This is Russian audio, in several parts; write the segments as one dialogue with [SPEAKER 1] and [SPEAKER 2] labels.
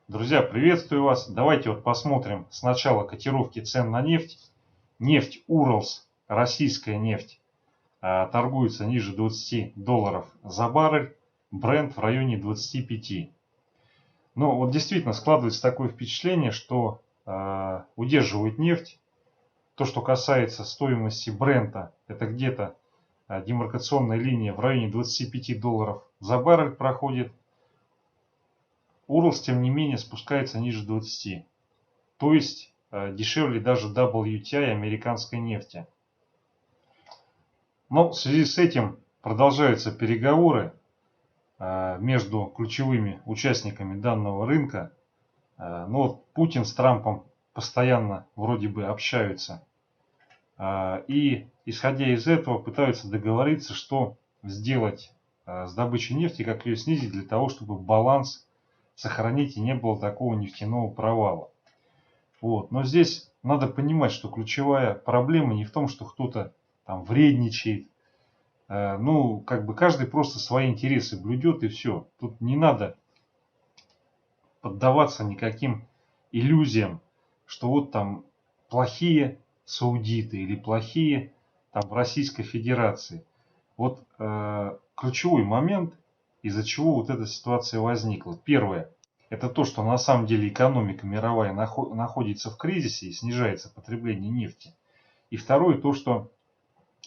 [SPEAKER 1] Друзья, приветствую вас. Давайте вот посмотрим сначала котировки цен на нефть. Нефть Уралс, российская нефть, торгуется ниже $20 за баррель. Бренд в районе 25. Ну вот действительно складывается такое впечатление, что удерживает нефть. То, что касается стоимости брента, это где-то демаркационная линия в районе $25 за баррель проходит. Уралс, тем не менее, спускается ниже 20. То есть дешевле даже WTI американской нефти. Но в связи с этим продолжаются переговоры между ключевыми участниками данного рынка. Ну вот Путин с Трампом постоянно вроде бы общаются. И исходя из этого пытаются договориться, что сделать с добычей нефти, как ее снизить для того, чтобы баланс сохранить и не было такого нефтяного провала. Вот. Но здесь надо понимать, что ключевая проблема не в том, что кто-то там вредничает. Ну, как бы каждый просто свои интересы блюдет и все. Тут не надо поддаваться никаким иллюзиям, что вот там плохие саудиты или плохие там в Российской Федерации. Вот ключевой момент, из-за чего вот эта ситуация возникла. Первое. Это то, что на самом деле экономика мировая находится в кризисе и снижается потребление нефти. И второе, то, что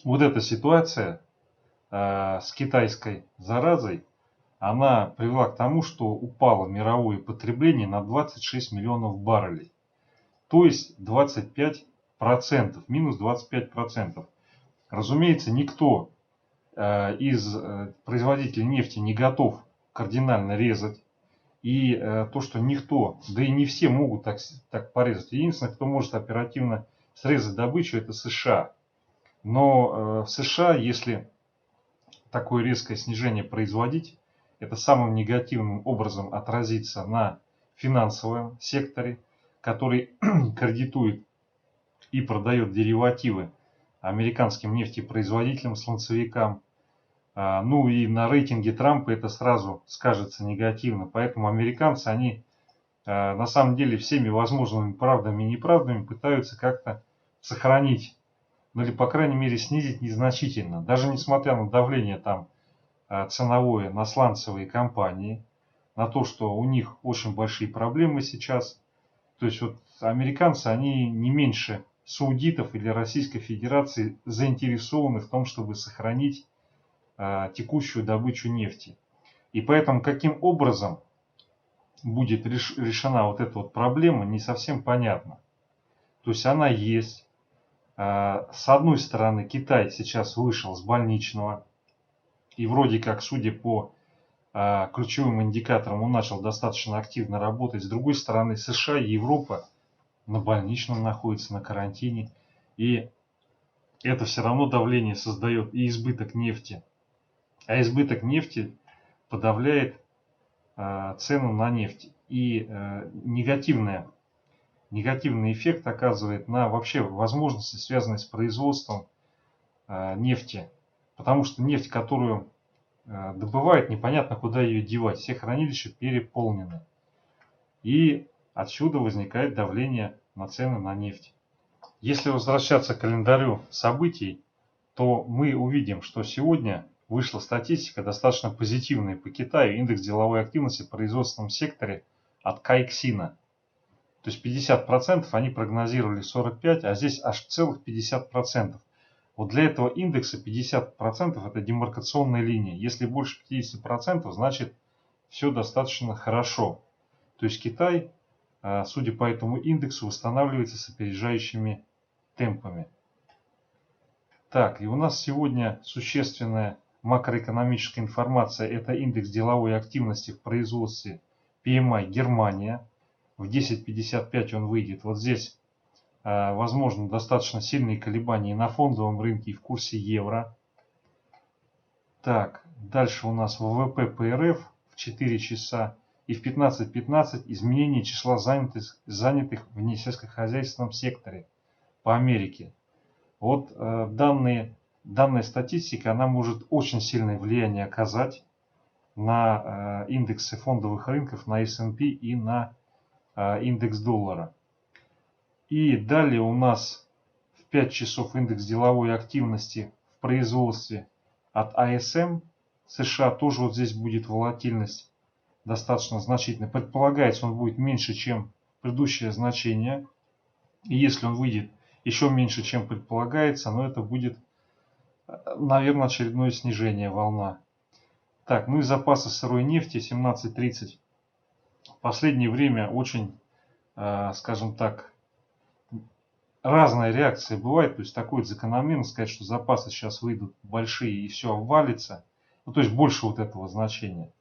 [SPEAKER 1] вот эта ситуация с китайской заразой, она привела к тому, что упало мировое потребление на 26 миллионов баррелей. То есть 25%, минус 25%. Разумеется, никто из производителей нефти не готов кардинально резать. И то, что никто, да и не все могут так порезать. Единственное, кто может оперативно срезать добычу, это США. Но в США, если такое резкое снижение производить, это самым негативным образом отразится на финансовом секторе, который кредитует и продает деривативы американским нефтепроизводителям, сланцевикам. Ну и на рейтинге Трампа это сразу скажется негативно. Поэтому американцы, они на самом деле всеми возможными правдами и неправдами пытаются как-то сохранить, ну или по крайней мере снизить незначительно. Даже несмотря на давление там ценовое на сланцевые компании, на то, что у них очень большие проблемы сейчас. То есть вот американцы, они не меньше саудитов или Российской Федерации заинтересованы в том, чтобы сохранить текущую добычу нефти. И поэтому каким образом будет решена вот эта вот проблема, не совсем понятно. То есть она есть. С одной стороны, Китай сейчас вышел с больничного. И вроде как, судя по ключевым индикаторам, он начал достаточно активно работать. С другой стороны, США и Европа на больничном находятся, на карантине. И это все равно давление создает и избыток нефти. А избыток нефти подавляет цену на нефть. И негативный эффект оказывает на вообще возможности, связанные с производством нефти. Потому что нефть, которую добывают, непонятно куда ее девать. Все хранилища переполнены. И отсюда возникает давление на цены на нефть. Если возвращаться к календарю событий, то мы увидим, что сегодня вышла статистика достаточно позитивная по Китаю. Индекс деловой активности в производственном секторе от Кайксина. То есть 50% они прогнозировали 45%, а здесь аж целых 50%. Вот для этого индекса 50% это демаркационная линия. Если больше 50%, значит все достаточно хорошо. То есть Китай, судя по этому индексу, восстанавливается с опережающими темпами. Так, и у нас сегодня существенная макроэкономическая информация. Это индекс деловой активности в производстве PMI Германия. В 10.55 он выйдет. Вот здесь возможно достаточно сильные колебания на фондовом рынке и в курсе евро. Так, дальше у нас ВВП по РФ в 4 часа и в 15.15 изменение числа занятых в несельскохозяйственном секторе по Америке. Вот данная статистика, она может очень сильное влияние оказать на индексы фондовых рынков, на S&P и на индекс доллара. И далее у нас в 5 часов индекс деловой активности в производстве от АСМ США. Тоже вот здесь будет волатильность достаточно значительная. Предполагается, он будет меньше, чем предыдущее значение. И если он выйдет еще меньше, чем предполагается, но это будет, наверное, очередное снижение, волна. Так, ну и запасы сырой нефти 17.30. В последнее время очень, скажем так, разная реакция бывает. То есть такое закономерно сказать, что запасы сейчас выйдут большие и все обвалится. Ну, то есть больше вот этого значения.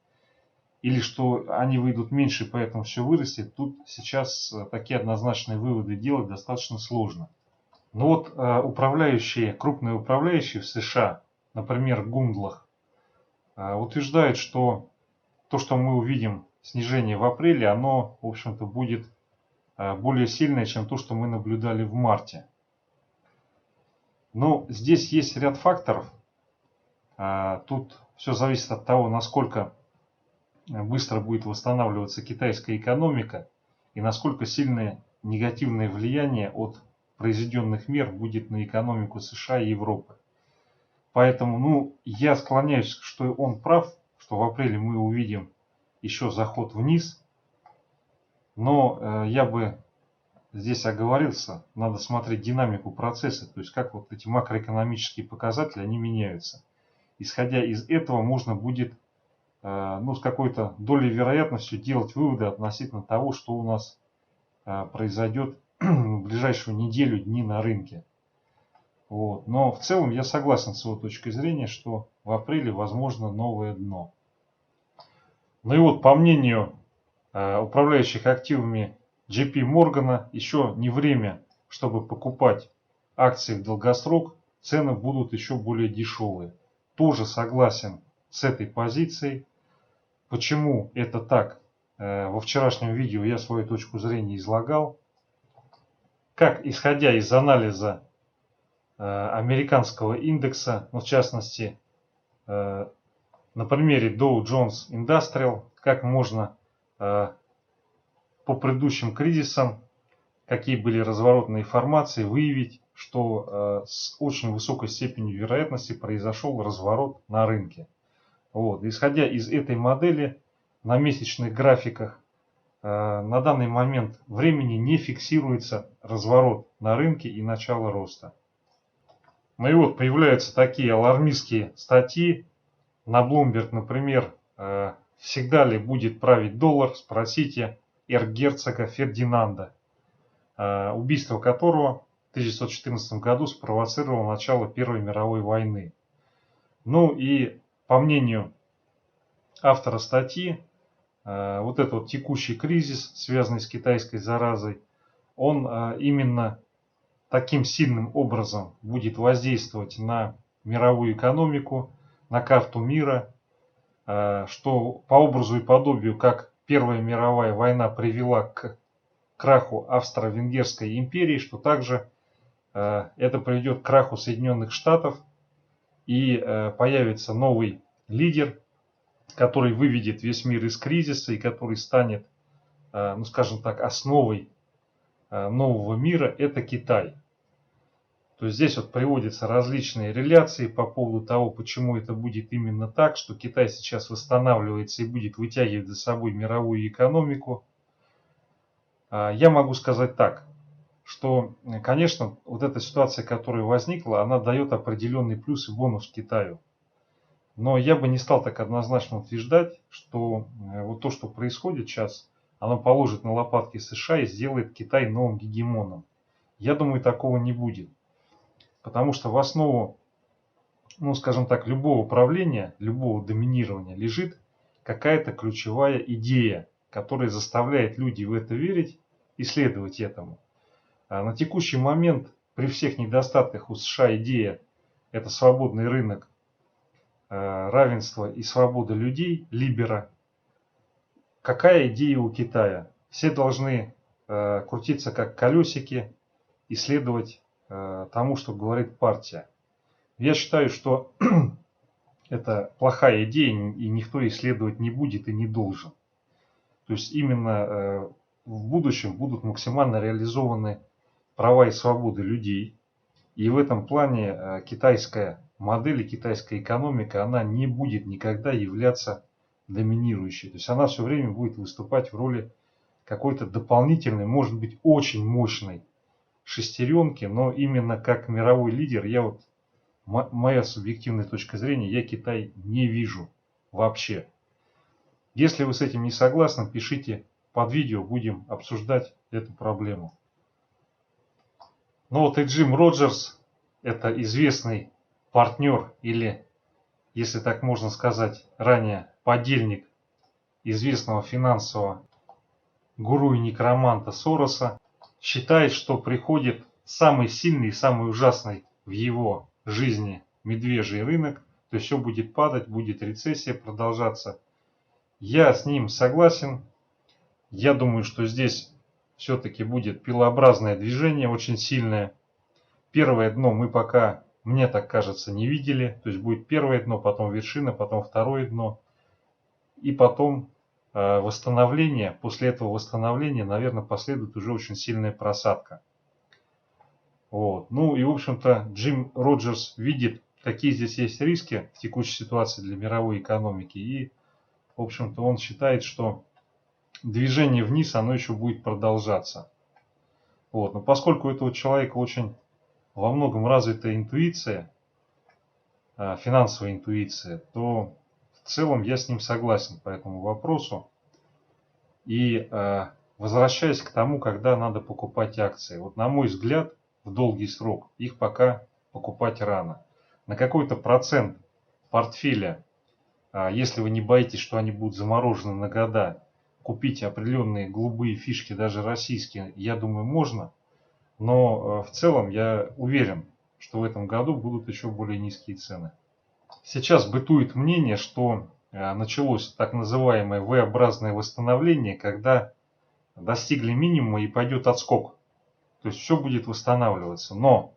[SPEAKER 1] Или что они выйдут меньше, поэтому все вырастет. Тут сейчас такие однозначные выводы делать достаточно сложно. Но вот крупные управляющие в США, например, Гундлах, утверждают, что то, что мы увидим снижение в апреле, оно, в общем-то, будет более сильное, чем то, что мы наблюдали в марте. Но здесь есть ряд факторов. Тут все зависит от того, насколько быстро будет восстанавливаться китайская экономика и насколько сильное негативное влияние от произведенных мер будет на экономику США и Европы. Поэтому, я склоняюсь, что он прав, что в апреле мы увидим еще заход вниз. Но я бы здесь оговорился, надо смотреть динамику процесса, то есть как вот эти макроэкономические показатели, они меняются. Исходя из этого можно будет с какой-то долей вероятностью делать выводы относительно того, что у нас произойдет в ближайшую неделю, дни на рынке. Вот. Но в целом я согласен с его точкой зрения, что в апреле возможно новое дно. Ну и вот по мнению управляющих активами JP Morgan, еще не время, чтобы покупать акции в долгосрок, цены будут еще более дешевые. Тоже согласен с этой позицией. Почему это так? Во вчерашнем видео я свою точку зрения излагал. Как, исходя из анализа американского индекса, в частности, на примере Dow Jones Industrial, как можно по предыдущим кризисам, какие были разворотные формации, выявить, что с очень высокой степенью вероятности произошел разворот на рынке. Вот. Исходя из этой модели, на месячных графиках на данный момент времени не фиксируется разворот на рынке и начало роста. Ну и вот появляются такие алармистские статьи. На Bloomberg, например, всегда ли будет править доллар, спросите эрцгерцога Фердинанда, убийство которого в 1914 году спровоцировало начало Первой мировой войны. Ну и по мнению автора статьи, вот этот вот текущий кризис, связанный с китайской заразой, он именно таким сильным образом будет воздействовать на мировую экономику, на карту мира, что по образу и подобию, как Первая мировая война привела к краху Австро-Венгерской империи, что также это приведет к краху Соединенных Штатов и появится новый лидер, который выведет весь мир из кризиса и который станет, скажем так, основой нового мира, это Китай. То есть здесь вот приводятся различные реляции по поводу того, почему это будет именно так, что Китай сейчас восстанавливается и будет вытягивать за собой мировую экономику. Я могу сказать так, что, конечно, вот эта ситуация, которая возникла, она дает определенный плюс и бонус Китаю. Но я бы не стал так однозначно утверждать, что вот то, что происходит сейчас, оно положит на лопатки США и сделает Китай новым гегемоном. Я думаю, такого не будет. Потому что в основу, скажем так, любого правления, любого доминирования лежит какая-то ключевая идея, которая заставляет людей в это верить и следовать этому. На текущий момент, при всех недостатках у США идея – это свободный рынок, равенство и свобода людей, либера. Какая идея у Китая? Все должны крутиться как колесики и следовать тому, что говорит партия. Я считаю, что это плохая идея, и никто исследовать не будет и не должен. То есть именно в будущем будут максимально реализованы права и свободы людей. И в этом плане китайская модель и китайская экономика, она не будет никогда являться доминирующей. То есть она все время будет выступать в роли какой-то дополнительной, может быть, очень мощной шестеренки, но именно как мировой лидер, моя субъективная точка зрения, я Китай не вижу вообще. Если вы с этим не согласны, пишите под видео, будем обсуждать эту проблему. Ну вот и Джим Роджерс, это известный партнер или, если так можно сказать, ранее подельник известного финансового гуру и некроманта Сороса, считает, что приходит самый сильный и самый ужасный в его жизни медвежий рынок, то есть все будет падать, будет рецессия продолжаться. Я с ним согласен. Я думаю, что здесь все-таки будет пилообразное движение, очень сильное. Первое дно мы пока, мне так кажется, не видели. То есть будет первое дно, потом вершина, потом второе дно. И потом восстановление. После этого восстановления, наверное, последует уже очень сильная просадка. Вот. Ну и, в общем-то, Джим Роджерс видит, какие здесь есть риски в текущей ситуации для мировой экономики. И, в общем-то, он считает, что движение вниз, оно еще будет продолжаться. Вот. Но поскольку у этого человека очень во многом развита интуиция, финансовая интуиция, то в целом я с ним согласен по этому вопросу. И возвращаясь к тому, когда надо покупать акции. Вот на мой взгляд, в долгий срок их пока покупать рано. На какой-то процент портфеля, если вы не боитесь, что они будут заморожены на года, купить определенные голубые фишки, даже российские, я думаю, можно. Но в целом я уверен, что в этом году будут еще более низкие цены. Сейчас бытует мнение, что началось так называемое V-образное восстановление, когда достигли минимума и пойдет отскок. То есть все будет восстанавливаться. Но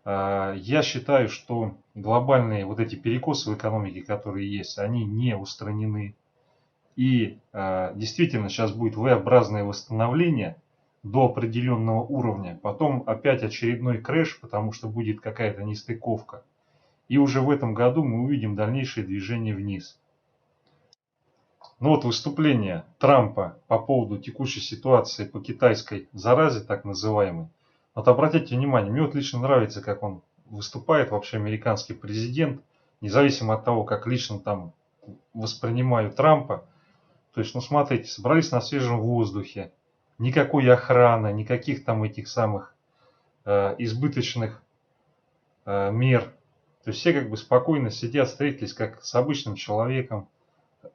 [SPEAKER 1] я считаю, что глобальные вот эти перекосы в экономике, которые есть, они не устранены. И действительно сейчас будет V-образное восстановление до определенного уровня. Потом опять очередной крэш, потому что будет какая-то нестыковка. И уже в этом году мы увидим дальнейшее движение вниз. Ну вот выступление Трампа по поводу текущей ситуации по китайской заразе, так называемой. Вот обратите внимание, мне вот лично нравится, как он выступает, вообще американский президент, независимо от того, как лично там воспринимаю Трампа. То есть, ну смотрите, собрались на свежем воздухе, никакой охраны, никаких там этих самых избыточных мер. То есть все как бы спокойно сидят, встретились как с обычным человеком,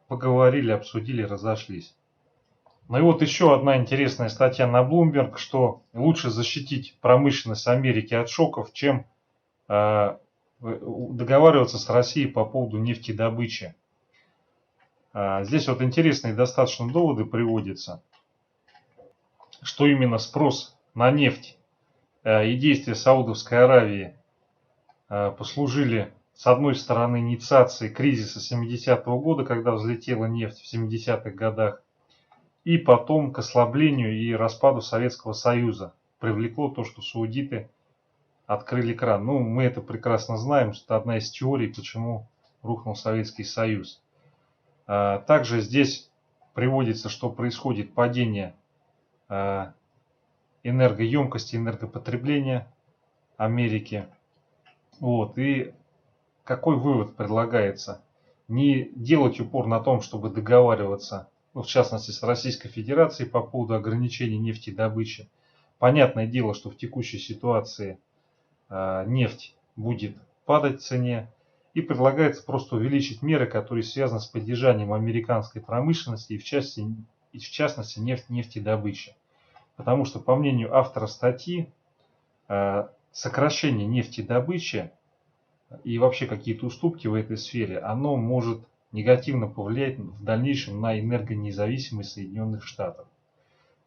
[SPEAKER 1] поговорили, обсудили, разошлись. Ну и вот еще одна интересная статья на Bloomberg, что лучше защитить промышленность Америки от шоков, чем договариваться с Россией по поводу нефтедобычи. Здесь вот интересные достаточно доводы приводятся, что именно спрос на нефть и действия Саудовской Аравии послужили, с одной стороны, инициацией кризиса 70-го года, когда взлетела нефть в 70-х годах, и потом к ослаблению и распаду Советского Союза. Привлекло то, что саудиты открыли кран. Ну, мы это прекрасно знаем, что это одна из теорий, почему рухнул Советский Союз. Также здесь приводится, что происходит падение энергоемкости, энергопотребления Америки. Вот. И какой вывод предлагается? Не делать упор на том, чтобы договариваться, ну, в частности, с Российской Федерацией по поводу ограничений нефтедобычи. Понятное дело, что в текущей ситуации нефть будет падать в цене. И предлагается просто увеличить меры, которые связаны с поддержанием американской промышленности и в частности нефтедобычи. Потому что, по мнению автора статьи, сокращение нефтедобычи и вообще какие-то уступки в этой сфере, оно может негативно повлиять в дальнейшем на энергонезависимость Соединенных Штатов.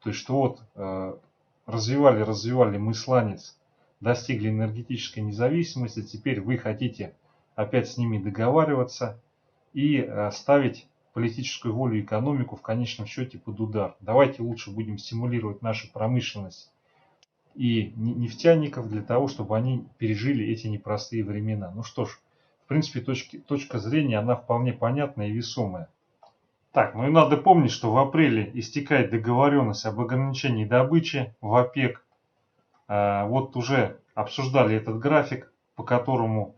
[SPEAKER 1] То есть, что вот развивали мы сланец, достигли энергетической независимости, теперь вы хотите опять с ними договариваться и ставить политическую волю и экономику в конечном счете под удар. Давайте лучше будем стимулировать нашу промышленность и нефтяников для того, чтобы они пережили эти непростые времена. Ну что ж, в принципе, точка зрения, она вполне понятная и весомая. Так, ну и надо помнить, что в апреле истекает договоренность об ограничении добычи в ОПЕК. Вот уже обсуждали этот график, по которому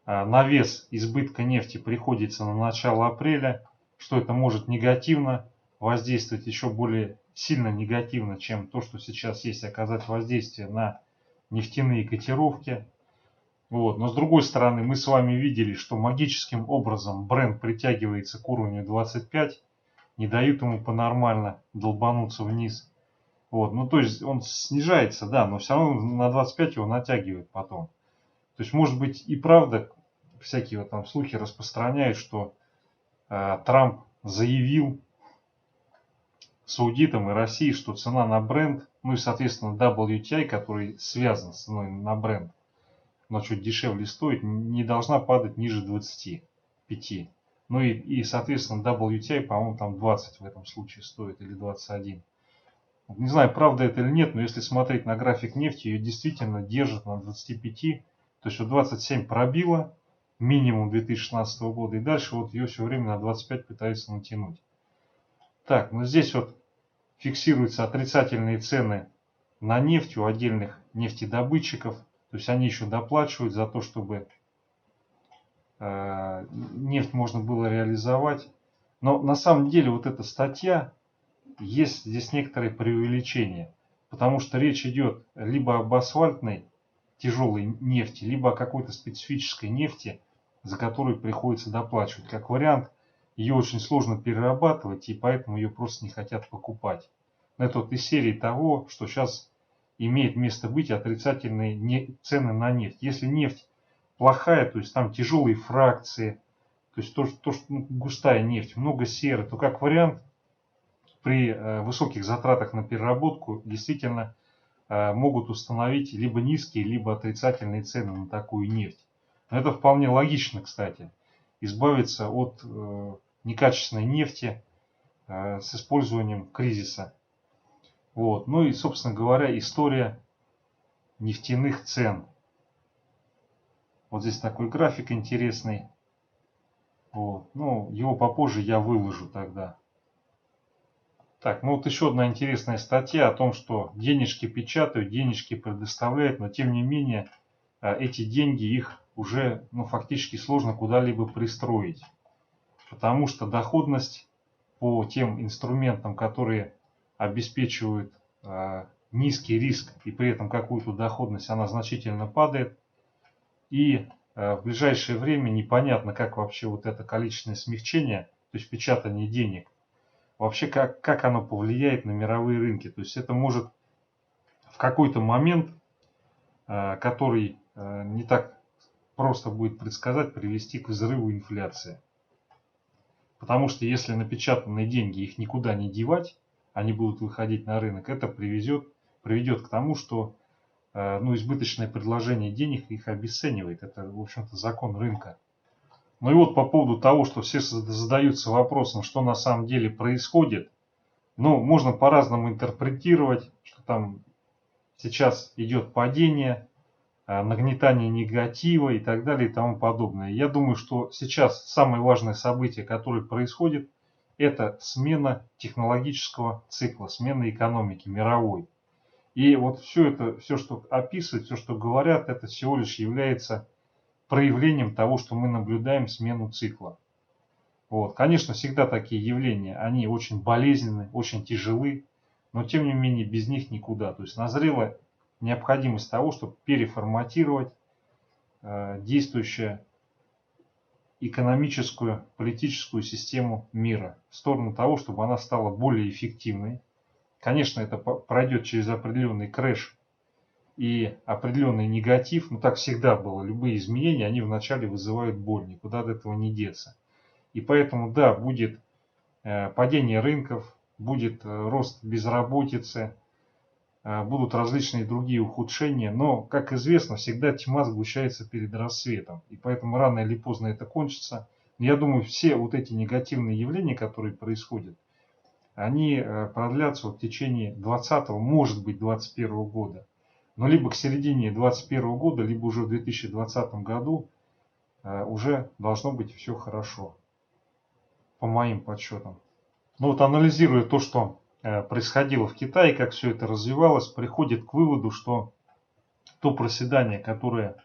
[SPEAKER 1] на вес избытка нефти приходится на начало апреля, что это может негативно воздействовать, еще более сильно негативно, чем то, что сейчас есть, оказать воздействие на нефтяные котировки. Вот. Но с другой стороны, мы с вами видели, что магическим образом Brent притягивается к уровню 25, не дают ему по-нормально долбануться вниз. Вот. Ну то есть он снижается, да, но все равно на 25 его натягивает потом. То есть может быть и правда, всякие вот там слухи распространяют, что Трамп заявил саудитам и России, что цена на Brent, ну и соответственно WTI, который связан с ценой на Brent, но чуть дешевле стоит, не должна падать ниже 25. Ну и соответственно WTI, по-моему, там 20 в этом случае стоит или 21. Не знаю, правда это или нет, но если смотреть на график нефти, ее действительно держат на 25. То есть вот 27 пробила минимум 2016 года, и дальше вот ее все время на 25 пытаются натянуть. Так, ну здесь вот фиксируются отрицательные цены на нефть у отдельных нефтедобытчиков. То есть они еще доплачивают за то, чтобы нефть можно было реализовать. Но на самом деле вот эта статья, есть здесь некоторые преувеличения. Потому что речь идет либо об асфальтной тяжелой нефти, либо о какой-то специфической нефти, за которую приходится доплачивать. Как вариант, ее очень сложно перерабатывать, и поэтому ее просто не хотят покупать. Это вот из серии того, что сейчас имеет место быть отрицательные цены на нефть. Если нефть плохая, то есть там тяжелые фракции, то есть густая нефть, много серы, то как вариант при высоких затратах на переработку действительно могут установить либо низкие, либо отрицательные цены на такую нефть. Но это вполне логично, кстати. Избавиться от некачественной нефти с использованием кризиса. Вот. Ну и, собственно говоря, история нефтяных цен. Вот здесь такой график интересный. Вот. Ну, его попозже я выложу тогда. Так, ну вот еще одна интересная статья о том, что денежки печатают, денежки предоставляют, но тем не менее эти деньги, их уже фактически сложно куда-либо пристроить. Потому что доходность по тем инструментам, которые обеспечивают низкий риск и при этом какую-то доходность, она значительно падает. И в ближайшее время непонятно, как вообще вот это количественное смягчение, то есть печатание денег, вообще как оно повлияет на мировые рынки. То есть это может в какой-то момент, который не так просто будет предсказать, привести к взрыву инфляции. Потому что если напечатанные деньги их никуда не девать, они будут выходить на рынок, это приведет к тому, что избыточное предложение денег их обесценивает. Это, в общем-то, закон рынка. Ну и вот по поводу того, что все задаются вопросом, что на самом деле происходит, можно по-разному интерпретировать, что там сейчас идет падение, нагнетание негатива и так далее и тому подобное. Я думаю, что сейчас самое важное событие, которое происходит, это смена технологического цикла, смена экономики мировой. И вот все, что описывают, все, что говорят, это всего лишь является проявлением того, что мы наблюдаем смену цикла. Вот. Конечно, всегда такие явления, они очень болезненны, очень тяжелы, но тем не менее без них никуда. То есть назрела необходимость того, чтобы переформатировать действующую экономическую, политическую систему мира в сторону того, чтобы она стала более эффективной. Конечно, это пройдет через определенный крэш и определенный негатив, но так всегда было. Любые изменения, они вначале вызывают боль, никуда от этого не деться. И поэтому, да, будет падение рынков, будет рост безработицы, будут различные другие ухудшения, но, как известно, всегда тьма сгущается перед рассветом. И поэтому рано или поздно это кончится. Я думаю, все вот эти негативные явления, которые происходят, они продлятся вот в течение 20-го, может быть, 21-го года. Но либо к середине 2021 года, либо уже в 2020 году уже должно быть все хорошо, по моим подсчетам. Но вот анализируя то, что происходило в Китае, как все это развивалось, приходит к выводу, что то проседание, которое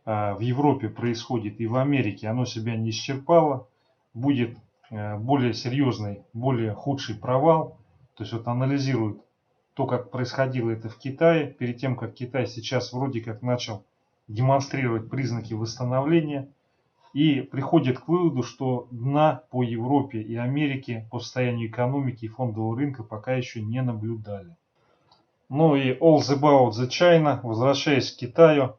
[SPEAKER 1] в Европе происходит и в Америке, оно себя не исчерпало, будет более серьезный, более худший провал. То есть вот анализируют то, как происходило это в Китае, перед тем, как Китай сейчас вроде как начал демонстрировать признаки восстановления, и приходит к выводу, что дна по Европе и Америке по состоянию экономики и фондового рынка пока еще не наблюдали. Ну и all about the China, возвращаясь к Китаю,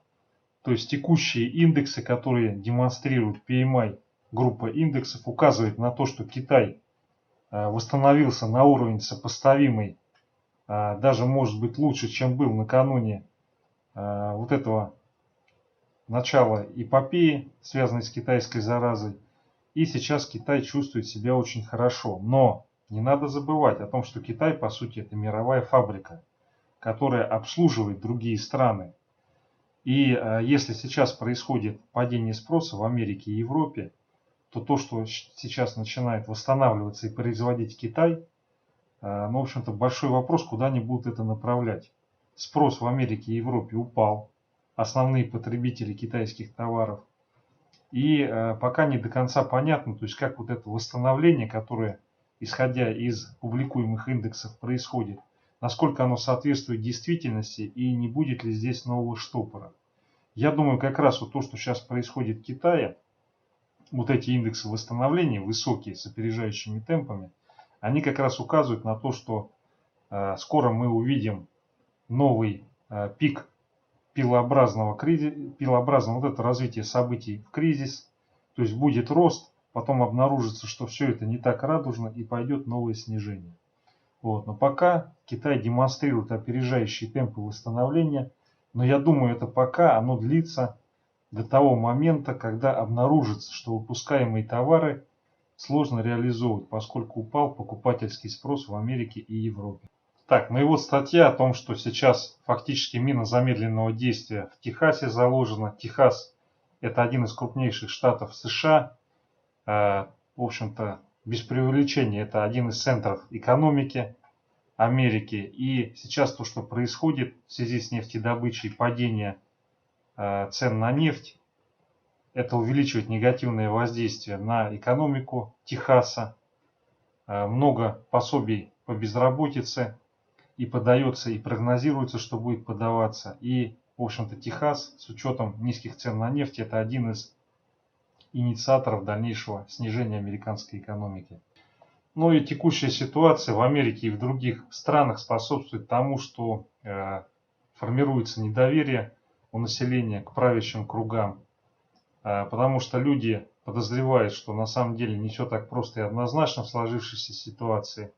[SPEAKER 1] то есть текущие индексы, которые демонстрируют PMI, группа индексов, указывает на то, что Китай восстановился на уровень сопоставимый, даже может быть лучше, чем был накануне вот этого начала эпопеи, связанной с китайской заразой. И сейчас Китай чувствует себя очень хорошо. Но не надо забывать о том, что Китай, по сути, это мировая фабрика, которая обслуживает другие страны. И если сейчас происходит падение спроса в Америке и Европе, то, что сейчас начинает восстанавливаться и производить Китай, ну, в общем-то, большой вопрос, куда они будут это направлять. Спрос в Америке и Европе упал, основные потребители китайских товаров. И пока не до конца понятно, то есть как вот это восстановление, которое, исходя из публикуемых индексов, происходит, насколько оно соответствует действительности и не будет ли здесь нового штопора. Я думаю, как раз вот то, что сейчас происходит в Китае, вот эти индексы восстановления высокие, с опережающими темпами, они как раз указывают на то, что скоро мы увидим новый пик пилообразного вот это развитие событий в кризис, то есть будет рост, потом обнаружится, что все это не так радужно и пойдет новое снижение. Вот. Но пока Китай демонстрирует опережающие темпы восстановления, но я думаю, это пока оно длится до того момента, когда обнаружится, что выпускаемые товары сложно реализовывать, поскольку упал покупательский спрос в Америке и Европе. Так, ну и вот статья о том, что сейчас фактически мина замедленного действия в Техасе заложена. Техас – это один из крупнейших штатов США. В общем-то, без преувеличения, это один из центров экономики Америки. И сейчас то, что происходит в связи с нефтедобычей, падение цен на нефть, это увеличивает негативное воздействие на экономику Техаса. Много пособий по безработице и подается, и прогнозируется, что будет подаваться. И, в общем-то, Техас с учетом низких цен на нефть, это один из инициаторов дальнейшего снижения американской экономики. Ну и текущая ситуация в Америке и в других странах способствует тому, что формируется недоверие у населения к правящим кругам, потому что люди подозревают, что на самом деле не все так просто и однозначно в сложившейся ситуации.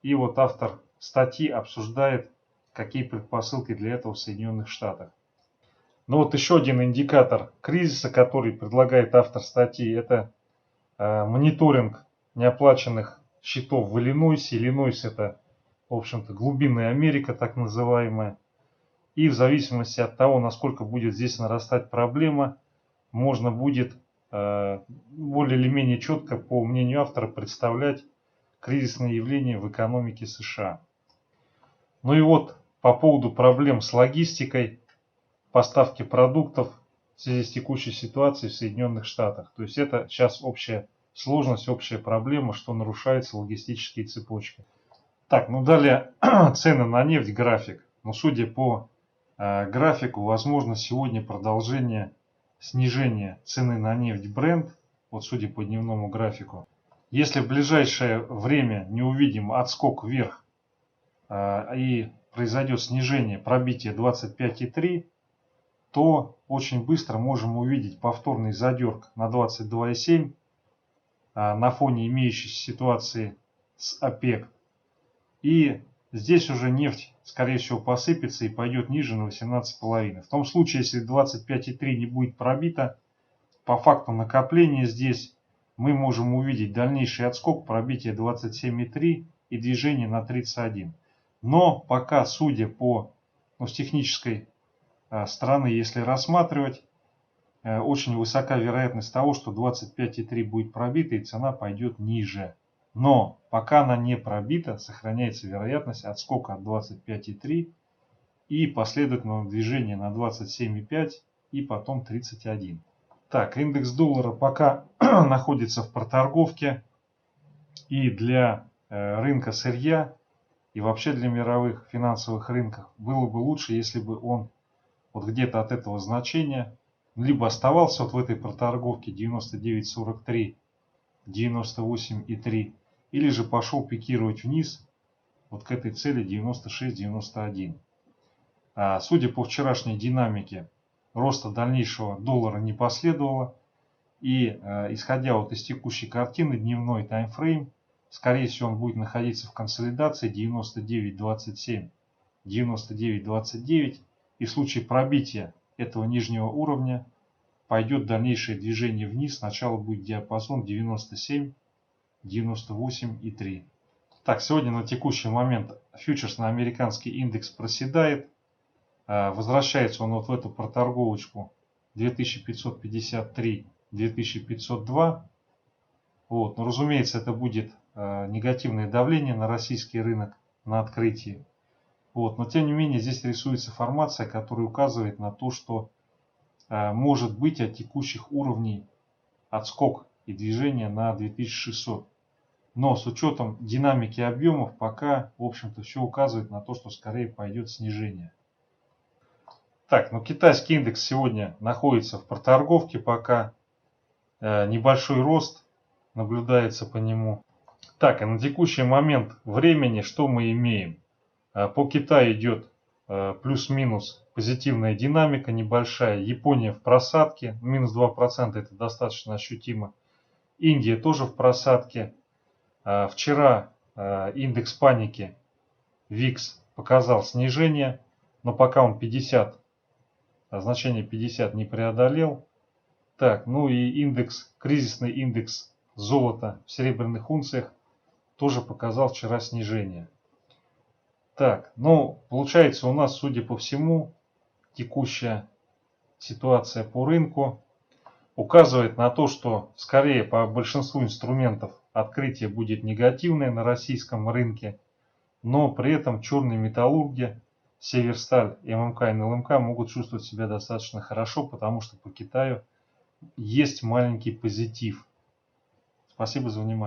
[SPEAKER 1] И вот автор статьи обсуждает, какие предпосылки для этого в Соединенных Штатах. Ну вот еще один индикатор кризиса, который предлагает автор статьи, это мониторинг неоплаченных счетов в Иллинойсе. Иллинойс это, в общем-то, глубинная Америка, так называемая. И в зависимости от того, насколько будет здесь нарастать проблема, можно будет более или менее четко, по мнению автора, представлять кризисные явления в экономике США. Ну и вот по поводу проблем с логистикой, поставки продуктов в связи с текущей ситуацией в Соединенных Штатах. То есть это сейчас общая сложность, общая проблема, что нарушаются логистические цепочки. Так, ну далее цены на нефть, график. Но судя по графику, возможно сегодня продолжение снижения цены на нефть Brent, вот судя по дневному графику. Если в ближайшее время не увидим отскок вверх и произойдет снижение, пробитие 25,3, то очень быстро можем увидеть повторный задерг на 22,7 на фоне имеющейся ситуации с ОПЕК. И здесь уже нефть, скорее всего, посыпется и пойдет ниже на 18,5. В том случае, если 25,3 не будет пробито, по факту накопления здесь мы можем увидеть дальнейший отскок, пробитие 27,3 и движение на 31. Но пока, судя по, с технической стороны, если рассматривать, очень высока вероятность того, что 25,3 будет пробита и цена пойдет ниже. Но пока она не пробита, сохраняется вероятность отскока от 25,3 и последовательного движения на 27,5 и потом 31. Так, индекс доллара пока находится в проторговке, и для рынка сырья и вообще для мировых финансовых рынков было бы лучше, если бы он вот где-то от этого значения либо оставался вот в этой проторговке 99.43, 98,3, или же пошел пикировать вниз вот к этой цели 96-91. Судя по вчерашней динамике, роста дальнейшего доллара не последовало. И исходя вот из текущей картины, дневной таймфрейм, скорее всего, он будет находиться в консолидации 99.27, 99.29. И в случае пробития этого нижнего уровня пойдет дальнейшее движение вниз. Сначала будет диапазон 97, 98,3. Так, сегодня на текущий момент фьючерсный американский индекс проседает. Возвращается он вот в эту проторговочку 2553, 2502. Вот. Но, разумеется, это будет негативное давление на российский рынок на открытии. Вот. Но, тем не менее, здесь рисуется формация, которая указывает на то, что может быть от текущих уровней отскок и движение на 2600. Но с учетом динамики объемов пока, в общем-то, все указывает на то, что скорее пойдет снижение. Так, китайский индекс сегодня находится в проторговке пока. Небольшой рост наблюдается по нему. Так, и на текущий момент времени что мы имеем? По Китаю идет плюс-минус позитивная динамика небольшая. Япония в просадке, минус 2%, это достаточно ощутимо. Индия тоже в просадке. Вчера индекс паники VIX показал снижение, но пока он 50, значение 50 не преодолел. Так, и индекс, кризисный индекс золота в серебряных унциях тоже показал вчера снижение. Так, получается у нас, судя по всему, текущая ситуация по рынку указывает на то, что скорее по большинству инструментов открытие будет негативное на российском рынке, но при этом черные металлурги, Северсталь, ММК и НЛМК могут чувствовать себя достаточно хорошо, потому что по Китаю есть маленький позитив. Спасибо за внимание.